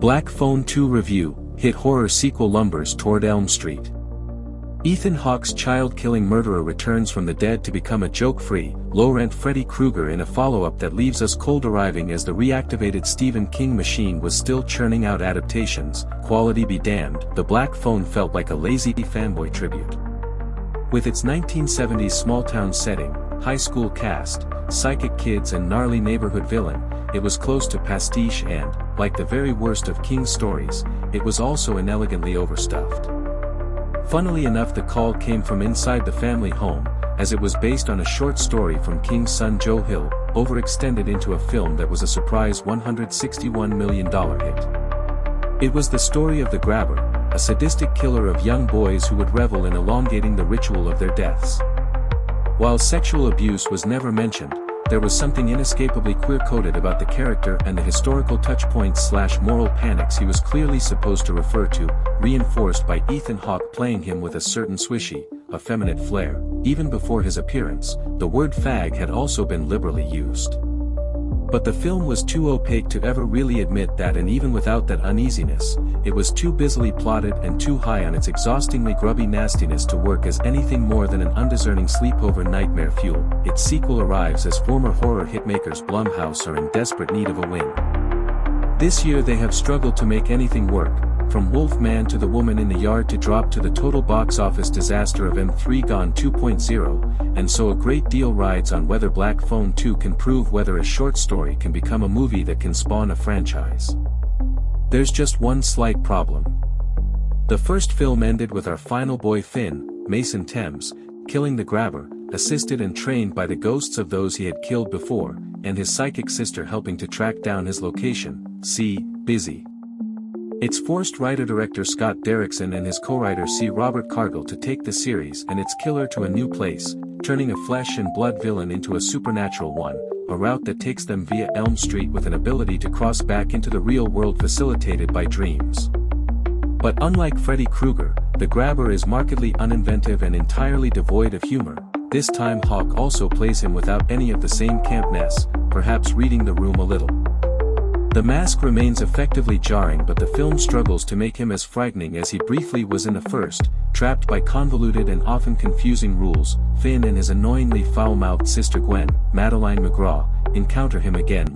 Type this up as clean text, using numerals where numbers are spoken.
Black Phone 2 Review, hit horror sequel lumbers toward Elm Street. Ethan Hawke's child-killing murderer returns from the dead to become a joke-free, low-rent Freddy Krueger in a follow-up that leaves us cold arriving as the reactivated Stephen King machine was still churning out adaptations. Quality be damned, The Black Phone felt like a lazy fanboy tribute. With its 1970s small-town setting, high school cast, psychic kids and gnarly neighborhood villain, it was close to pastiche and, like the very worst of King's stories, it was also inelegantly overstuffed. Funnily enough, the call came from inside the family home, as it was based on a short story from King's son Joe Hill, overextended into a film that was a surprise $161 million hit. It was the story of the Grabber, a sadistic killer of young boys who would revel in elongating the ritual of their deaths. While sexual abuse was never mentioned, there was something inescapably queer-coded about the character and the historical touchpoints/moral panics he was clearly supposed to refer to, reinforced by Ethan Hawke playing him with a certain swishy, effeminate flair. Even before his appearance, the word fag had also been liberally used. But the film was too opaque to ever really admit that, and even without that uneasiness, it was too busily plotted and too high on its exhaustingly grubby nastiness to work as anything more than an undiscerning sleepover nightmare fuel. Its sequel arrives as former horror hitmakers Blumhouse are in desperate need of a win. This year they have struggled to make anything work, from Wolfman to The Woman in the Yard to Drop to the total box office disaster of M3 Gone 2.0, and so a great deal rides on whether Black Phone 2 can prove whether a short story can become a movie that can spawn a franchise. There's just one slight problem. The first film ended with our final boy Finn, Mason Thames, killing the Grabber, assisted and trained by the ghosts of those he had killed before, and his psychic sister helping to track down his location. See, Busy. It's forced writer-director Scott Derrickson and his co-writer C. Robert Cargill to take the series and its killer to a new place, turning a flesh and blood villain into a supernatural one, a route that takes them via Elm Street with an ability to cross back into the real world facilitated by dreams. But unlike Freddy Krueger, the Grabber is markedly uninventive and entirely devoid of humor. This time Hawke also plays him without any of the same campness, perhaps reading the room a little. The mask remains effectively jarring, but the film struggles to make him as frightening as he briefly was in the first. Trapped by convoluted and often confusing rules, Finn and his annoyingly foul-mouthed sister Gwen, Madeleine McGraw, encounter him again